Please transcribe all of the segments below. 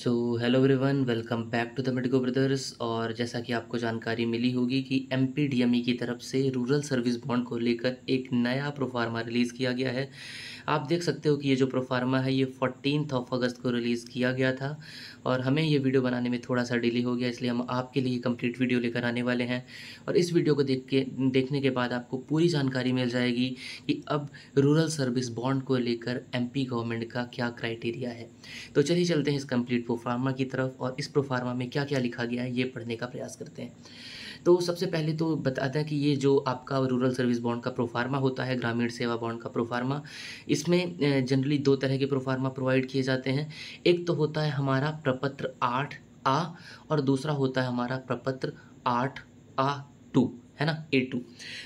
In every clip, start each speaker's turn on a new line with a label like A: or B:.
A: So hello everyone, welcome back to the medico brothers. और जैसा कि आपको जानकारी मिली होगी कि एमपीडीएमई की तरफ से रूरल सर्विस बॉन्ड को लेकर एक नया प्रोफार्मा रिलीज़ किया गया है। आप देख सकते हो कि ये जो प्रोफार्मा है ये 14 अगस्त को रिलीज़ किया गया था और हमें ये वीडियो बनाने में थोड़ा सा डिले हो गया, इसलिए हम आपके लिए कंप्लीट वीडियो लेकर आने वाले हैं। और इस वीडियो को देखने के बाद आपको पूरी जानकारी मिल जाएगी कि अब रूरल सर्विस बॉन्ड को लेकर एमपी गवर्नमेंट का क्या क्राइटेरिया है। तो चलिए चलते हैं इस कंप्लीट प्रोफार्मा की तरफ और इस प्रोफार्मा में क्या क्या लिखा गया है ये पढ़ने का प्रयास करते हैं। तो सबसे पहले तो बताते हैं कि ये जो आपका रूरल सर्विस बॉन्ड का प्रोफार्मा होता है, ग्रामीण सेवा बॉन्ड का प्रोफार्मा, इसमें जनरली दो तरह के प्रोफार्मा प्रोवाइड किए जाते हैं। एक तो होता है हमारा प्रपत्र 8A और दूसरा होता है हमारा प्रपत्र 8A2, है ना, A2।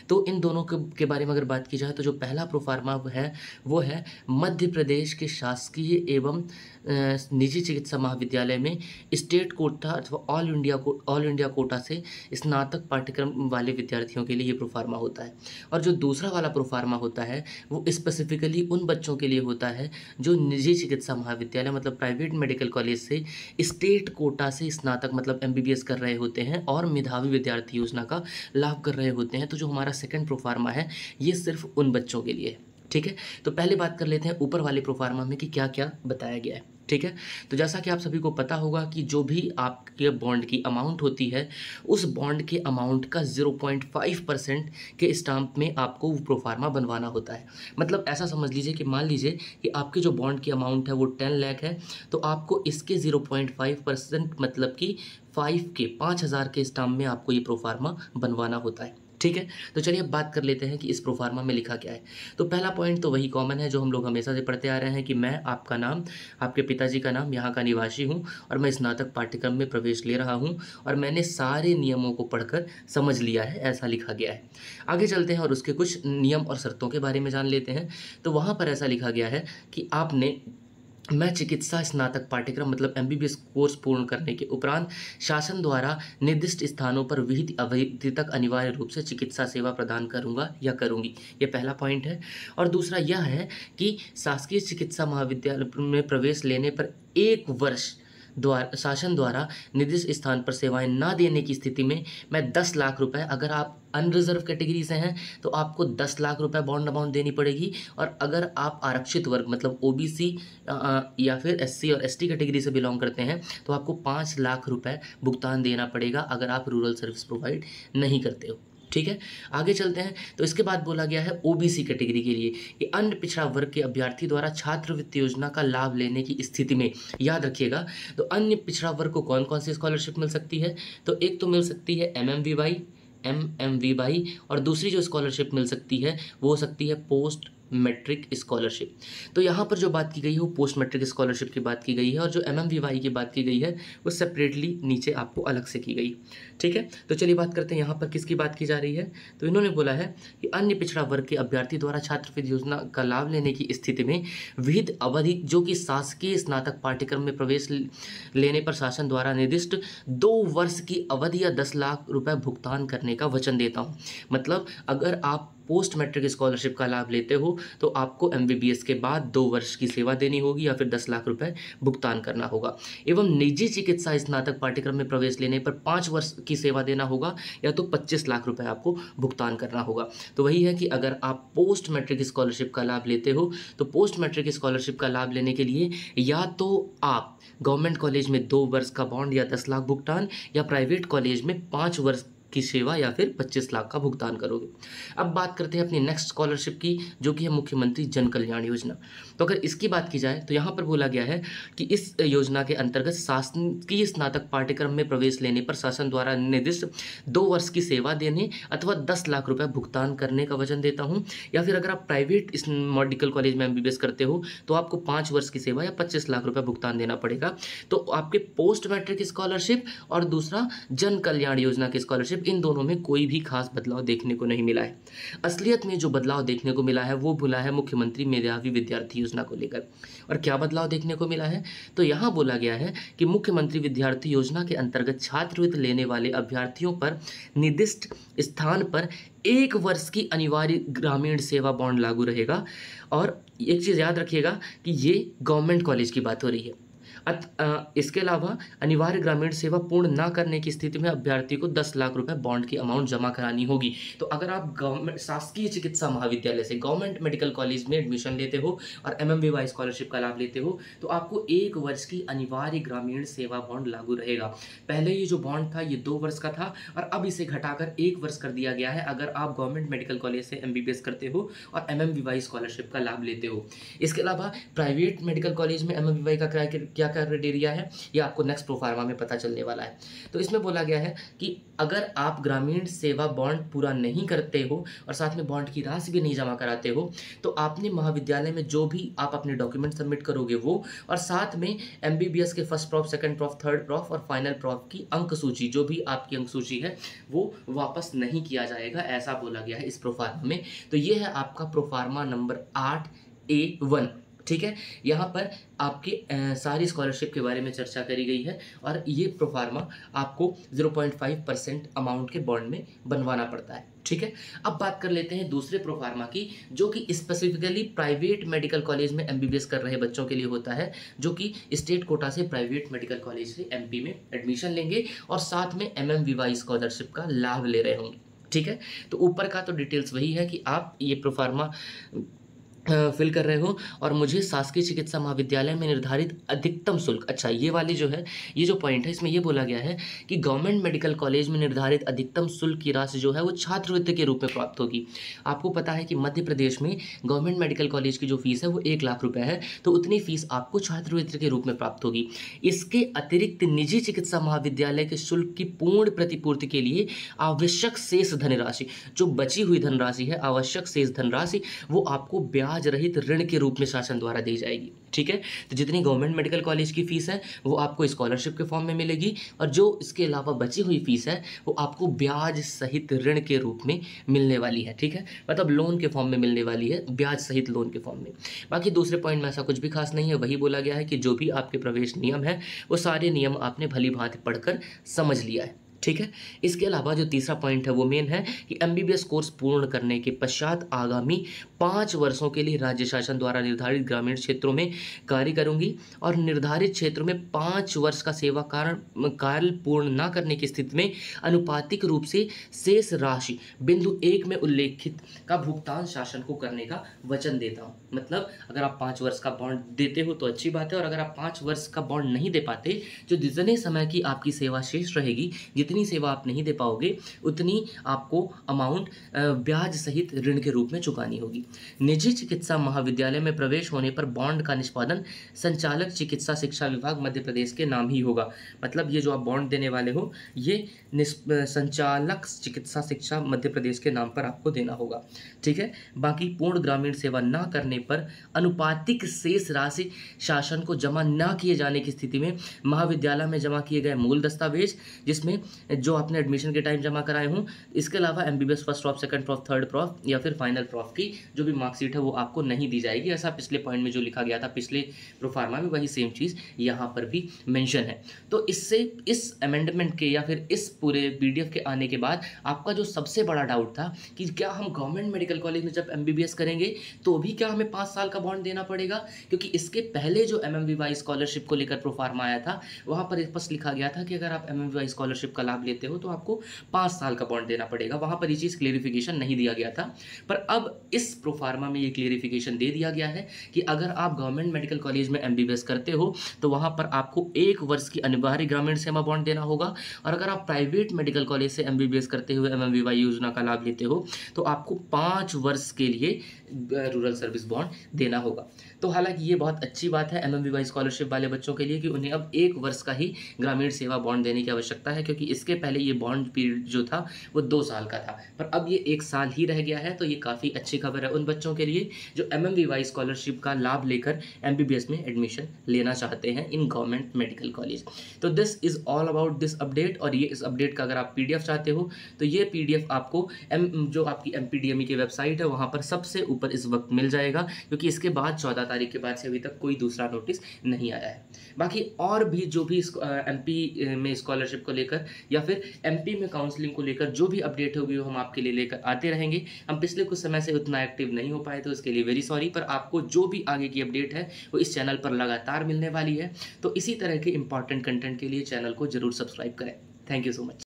A: तो इन दोनों के बारे में अगर बात की जाए तो जो पहला प्रोफार्मा है वो है मध्य प्रदेश के शासकीय एवं निजी चिकित्सा महाविद्यालय में स्टेट कोटा अथवा ऑल इंडिया कोटा से स्नातक पाठ्यक्रम वाले विद्यार्थियों के लिए ये प्रोफार्मा होता है। और जो दूसरा वाला प्रोफार्मा होता है वो स्पेसिफिकली उन बच्चों के लिए होता है जो निजी चिकित्सा महाविद्यालय मतलब प्राइवेट मेडिकल कॉलेज से स्टेट कोटा से स्नातक मतलब एमबीबीएस कर रहे होते हैं और मेधावी विद्यार्थी योजना का लाभ कर रहे होते हैं। तो जो हमारा सेकंड प्रोफार्मा है ये सिर्फ उन बच्चों के लिए है। ठीक है, तो पहले बात कर लेते हैं ऊपर वाले प्रोफार्मा में कि क्या क्या बताया गया है। ठीक है, तो जैसा कि आप सभी को पता होगा कि जो भी आपके बॉन्ड की अमाउंट होती है उस बॉन्ड के अमाउंट का 0.5% के स्टाम्प में आपको वो प्रोफार्मा बनवाना होता है। मतलब ऐसा समझ लीजिए कि मान लीजिए कि आपकी जो बॉन्ड की अमाउंट है वो 10 लाख है, तो आपको इसके 0.5% मतलब कि 5,000 के स्टाम्प में आपको ये प्रोफार्मा बनवाना होता है। ठीक है, तो चलिए अब बात कर लेते हैं कि इस प्रोफार्मा में लिखा क्या है। तो पहला पॉइंट तो वही कॉमन है जो हम लोग हमेशा से पढ़ते आ रहे हैं कि मैं आपका नाम, आपके पिताजी का नाम, यहाँ का निवासी हूँ और मैं स्नातक पाठ्यक्रम में प्रवेश ले रहा हूँ और मैंने सारे नियमों को पढ़कर समझ लिया है, ऐसा लिखा गया है। आगे चलते हैं और उसके कुछ नियम और शर्तों के बारे में जान लेते हैं। तो वहाँ पर ऐसा लिखा गया है कि आपने मैं चिकित्सा स्नातक पाठ्यक्रम मतलब एमबीबीएस कोर्स पूर्ण करने के उपरांत शासन द्वारा निर्दिष्ट स्थानों पर विहित अवधि तक अनिवार्य रूप से चिकित्सा सेवा प्रदान करूंगा या करूंगी। ये पहला पॉइंट है। और दूसरा यह है कि शासकीय चिकित्सा महाविद्यालय में प्रवेश लेने पर 1 वर्ष शासन द्वारा निर्दिष्ट स्थान पर सेवाएं ना देने की स्थिति में मैं 10 लाख रुपए, अगर आप अनरिजर्व कैटेगरी से हैं तो आपको 10 लाख रुपए बॉन्ड अमाउंट देनी पड़ेगी, और अगर आप आरक्षित वर्ग मतलब ओबीसी या फिर एससी और एसटी कैटेगरी से बिलोंग करते हैं तो आपको 5 लाख रुपए भुगतान देना पड़ेगा अगर आप रूरल सर्विस प्रोवाइड नहीं करते हो। ठीक है, आगे चलते हैं। तो इसके बाद बोला गया है ओबीसी कैटेगरी के लिए कि अन्य पिछड़ा वर्ग के अभ्यर्थी द्वारा छात्रवृत्ति योजना का लाभ लेने की स्थिति में, याद रखिएगा, तो अन्य पिछड़ा वर्ग को कौन कौन सी स्कॉलरशिप मिल सकती है। तो एक तो मिल सकती है एमएमवीवाई और दूसरी जो स्कॉलरशिप मिल सकती है वो हो सकती है पोस्ट मैट्रिक स्कॉलरशिप। तो यहाँ पर जो बात की गई है वो पोस्ट मैट्रिक स्कॉलरशिप की बात की गई है और जो एमएमवीवाई की बात की गई है वो सेपरेटली नीचे आपको अलग से की गई। ठीक है, तो चलिए बात करते हैं यहाँ पर किसकी बात की जा रही है। तो इन्होंने बोला है कि अन्य पिछड़ा वर्ग के अभ्यर्थी द्वारा छात्रवृत्ति योजना का लाभ लेने की स्थिति में विहित अवधि जो कि शासकीय स्नातक पाठ्यक्रम में प्रवेश लेने पर शासन द्वारा निर्दिष्ट 2 वर्ष की अवधि या 10 लाख रुपए भुगतान करने का वचन देता हूँ। मतलब अगर आप पोस्ट मैट्रिक स्कॉलरशिप का लाभ लेते हो तो आपको एमबीबीएस के बाद 2 वर्ष की सेवा देनी होगी या फिर 10 लाख रुपए भुगतान करना होगा। एवं निजी चिकित्सा स्नातक पाठ्यक्रम में प्रवेश लेने पर 5 वर्ष की सेवा देना होगा या तो 25 लाख रुपए आपको भुगतान करना होगा। तो वही है कि अगर आप पोस्ट मैट्रिक स्कॉलरशिप का लाभ लेते हो तो पोस्ट मैट्रिक स्कॉलरशिप का लाभ लेने के लिए या तो आप गवर्नमेंट कॉलेज में 2 वर्ष का बॉन्ड या 10 लाख भुगतान, या प्राइवेट कॉलेज में 5 वर्ष की सेवा या फिर 25 लाख का भुगतान करोगे। अब बात करते हैं अपनी नेक्स्ट स्कॉलरशिप की जो कि है मुख्यमंत्री जन कल्याण योजना। तो अगर इसकी बात की जाए तो यहाँ पर बोला गया है कि इस योजना के अंतर्गत शासकीय स्नातक पाठ्यक्रम में प्रवेश लेने पर शासन द्वारा निर्दिष्ट 2 वर्ष की सेवा देने अथवा 10 लाख रुपए भुगतान करने का वचन देता हूँ। या फिर अगर आप प्राइवेट मेडिकल कॉलेज में एमबीबीएस करते हो तो आपको 5 वर्ष की सेवा या 25 लाख रुपए भुगतान देना पड़ेगा। तो आपके पोस्ट मैट्रिक स्कॉलरशिप और दूसरा जन कल्याण योजना की स्कॉलरशिप, इन दोनों में कोई भी खास बदलाव देखने को नहीं मिला है। असलियत में जो बदलाव देखने को मिला है वो मिला है मुख्यमंत्री मेधावी विद्यार्थी योजना को लेकर। और क्या बदलाव देखने को मिला है, तो यहाँ बोला गया है कि मुख्यमंत्री विद्यार्थी योजना के अंतर्गत छात्रवृत्ति लेने वाले अभ्यर्थियों पर निर्दिष्ट स्थान पर 1 वर्ष की अनिवार्य ग्रामीण सेवा बॉन्ड लागू रहेगा। और एक चीज़ याद रखिएगा कि ये गवर्नमेंट कॉलेज की बात हो रही है। इसके अलावा अनिवार्य ग्रामीण सेवा पूर्ण ना करने की स्थिति में अभ्यर्थी को 10 लाख रुपए बॉन्ड की अमाउंट जमा करानी होगी। तो अगर आप गवर्नमेंट शासकीय चिकित्सा महाविद्यालय से गवर्नमेंट मेडिकल कॉलेज में एडमिशन लेते हो और एमएमवीवाई स्कॉलरशिप का लाभ लेते हो तो आपको 1 वर्ष की अनिवार्य ग्रामीण सेवा बॉन्ड लागू रहेगा। पहले ये जो बॉन्ड था ये 2 वर्ष का था और अब इसे घटाकर 1 वर्ष कर दिया गया है अगर आप गवर्नमेंट मेडिकल कॉलेज से एमबीबीएस करते हो और एमएमवीवाई स्कॉलरशिप का लाभ लेते हो। इसके अलावा प्राइवेट मेडिकल कॉलेज में एमएमवीवाई का क्या क्राइटेरिया है ये आपको नेक्स्ट प्रोफार्मा में पता चलने वाला है। तो इसमें बोला गया है कि अगर आप ग्रामीण सेवा बॉन्ड पूरा नहीं करते हो और साथ में बॉन्ड की राशि भी नहीं जमा कराते हो तो आपने महाविद्यालय में जो भी आप अपने डॉक्यूमेंट सबमिट करोगे वो और साथ में एमबीबीएस के first prof, second prof, third prof और फाइनल प्रॉफ की अंक सूची, जो भी आपकी अंक सूची है वो वापस नहीं किया जाएगा, ऐसा बोला गया है इस प्रोफार्मा में। तो ये है आपका प्रोफार्मा नंबर 8A1। ठीक है, यहाँ पर आपके सारी स्कॉलरशिप के बारे में चर्चा करी गई है और ये प्रोफार्मा आपको 0.5% अमाउंट के बॉन्ड में बनवाना पड़ता है। ठीक है, अब बात कर लेते हैं दूसरे प्रोफार्मा की जो कि स्पेसिफिकली प्राइवेट मेडिकल कॉलेज में एमबीबीएस कर रहे बच्चों के लिए होता है, जो कि स्टेट कोटा से प्राइवेट मेडिकल कॉलेज से एमपी में एडमिशन लेंगे और साथ में एमएमवीवाई स्कॉलरशिप का लाभ ले रहे होंगे। ठीक है, तो ऊपर का तो डिटेल्स वही है कि आप ये प्रोफार्मा फिल कर रहे हो और मुझे शासकीय चिकित्सा महाविद्यालय में निर्धारित अधिकतम शुल्क, अच्छा ये वाली जो है ये जो पॉइंट है इसमें ये बोला गया है कि गवर्नमेंट मेडिकल कॉलेज में निर्धारित अधिकतम शुल्क की राशि जो है वो छात्रवृत्ति के रूप में प्राप्त होगी। आपको पता है कि मध्य प्रदेश में गवर्नमेंट मेडिकल कॉलेज की जो फीस है वो 1 लाख रुपये है, तो उतनी फीस आपको छात्रवृत्ति के रूप में प्राप्त होगी। इसके अतिरिक्त निजी चिकित्सा महाविद्यालय के शुल्क की पूर्ण प्रतिपूर्ति के लिए आवश्यक शेष धनराशि, जो बची हुई धनराशि है, आवश्यक शेष धनराशि वो आपको ब्याज रहित ऋण के रूप में शासन द्वारा दी जाएगी। ठीक है, तो जितनी गवर्नमेंट मेडिकल कॉलेज की फीस है वो आपको स्कॉलरशिप के फॉर्म में मिलेगी और जो इसके अलावा बची हुई फीस है वो आपको ब्याज सहित ऋण के रूप में मिलने वाली है। ठीक है, मतलब लोन के फॉर्म में मिलने वाली है, ब्याज सहित लोन के फॉर्म में। बाकी दूसरे पॉइंट में ऐसा कुछ भी खास नहीं है, वही बोला गया है कि जो भी आपके प्रवेश नियम है वो सारे नियम आपने भली भांति पढ़कर समझ लिया है। ठीक है, इसके अलावा जो तीसरा पॉइंट है वो मेन है कि एमबीबीएस कोर्स पूर्ण करने के पश्चात आगामी 5 वर्षों के लिए राज्य शासन द्वारा निर्धारित ग्रामीण क्षेत्रों में कार्य करूंगी और निर्धारित क्षेत्रों में 5 वर्ष का सेवा काल पूर्ण न करने की स्थिति में अनुपातिक रूप से शेष राशि बिंदु 1 में उल्लेखित का भुगतान शासन को करने का वचन देता हूँ। मतलब अगर आप 5 वर्ष का बॉन्ड देते हो तो अच्छी बात है, और अगर आप 5 वर्ष का बॉन्ड नहीं दे पाते, जो जितने समय की आपकी सेवा शेष रहेगी, जितनी सेवा आप नहीं दे पाओगे उतनी आपको अमाउंट ब्याज सहित ऋण के रूप में चुकानी होगी। निजी चिकित्सा महाविद्यालय में प्रवेश होने पर बॉन्ड का निष्पादन संचालक चिकित्सा शिक्षा विभाग मध्य प्रदेश के नाम ही होगा। मतलब ये जो आप बॉन्ड देने वाले हो ये संचालक चिकित्सा शिक्षा मध्य प्रदेश के नाम पर आपको देना होगा। ठीक है, बाकी पूर्ण ग्रामीण सेवा न करने पर अनुपातिक शेष राशि शासन को जमा न किए जाने की स्थिति में महाविद्यालय में जमा किए गए मूल दस्तावेज, जिसमें जो आपने एडमिशन के टाइम जमा कराए हों, इसके अलावा MBBS first prof, second prof, third prof या फिर फाइनल प्रॉफ की जो भी मार्कशीट है वो आपको नहीं दी जाएगी। ऐसा पिछले पॉइंट में जो लिखा गया था पिछले प्रोफार्मा में, वही सेम चीज़ यहाँ पर भी मेंशन है। तो इससे इस अमेंडमेंट के या फिर इस पूरे पीडीएफ के आने के बाद आपका जो सबसे बड़ा डाउट था कि क्या हम गवर्नमेंट मेडिकल कॉलेज में जब एमबीबीएस करेंगे तो भी क्या हमें 5 साल का बॉन्ड देना पड़ेगा, क्योंकि इसके पहले जो एमएमवीवाई स्कॉलरशिप को लेकर प्रोफार्मा आया था वहाँ पर स्पष्ट लिखा गया था कि अगर आप एमएमवीवाई स्कॉलरशिप का लाभ लेते हो तो आपको 5 साल का बॉन्ड देना पड़ेगा। वहाँ पर ये चीज़ क्लेरिफिकेशन नहीं दिया गया था, पर अब इस प्रोफार्मा में ये क्लेरिफिकेशन दे दिया गया है कि अगर आप गवर्नमेंट मेडिकल कॉलेज में एमबीबीएस करते हो तो वहाँ पर आपको 1 वर्ष की अनिवार्य ग्रामीण सेवा बॉन्ड देना होगा, और अगर आप प्राइवेट मेडिकल कॉलेज से एमबीबीएस करते हुए एमएमवीवाई योजना का लाभ लेते हो तो आपको 5 वर्ष के लिए रूरल सर्विस बॉन्ड देना होगा। तो हालांकि ये बहुत अच्छी बात है एमएमवीवाई स्कॉलरशिप वाले बच्चों के लिए कि उन्हें अब 1 वर्ष का ही ग्रामीण सेवा बॉन्ड देने की आवश्यकता है, क्योंकि इसके पहले ये बॉन्ड पीरियड जो था वो 2 साल का था, पर अब ये 1 साल ही रह गया है। तो ये काफ़ी अच्छी खबर है उन बच्चों के लिए जो एमएमवीवाई स्कॉलरशिप का लाभ लेकर एमबीबीएस में एडमिशन लेना चाहते हैं इन गवर्नमेंट मेडिकल कॉलेज। तो this is all about this update, और ये इस अपडेट का अगर आप पीडीएफ चाहते हो तो ये पीडीएफ आपको जो आपकी एमपीडीएमई की वेबसाइट है वहाँ पर सबसे ऊपर इस वक्त मिल जाएगा, क्योंकि इसके बाद 14 तारीख के बाद से अभी तक कोई दूसरा नोटिस नहीं आया है। बाकी और भी जो भी एमपी में स्कॉलरशिप को लेकर या फिर एमपी में काउंसलिंग को लेकर जो भी अपडेट होगी वो हम आपके लिए लेकर आते रहेंगे। हम पिछले कुछ समय से उतना एक्टिव नहीं हो पाए तो उसके लिए वेरी सॉरी, पर आपको जो भी आगे की अपडेट है वो इस चैनल पर लगातार मिलने वाली है। तो इसी तरह के इंपॉर्टेंट कंटेंट के लिए चैनल को जरूर सब्सक्राइब करें। Thank you so much.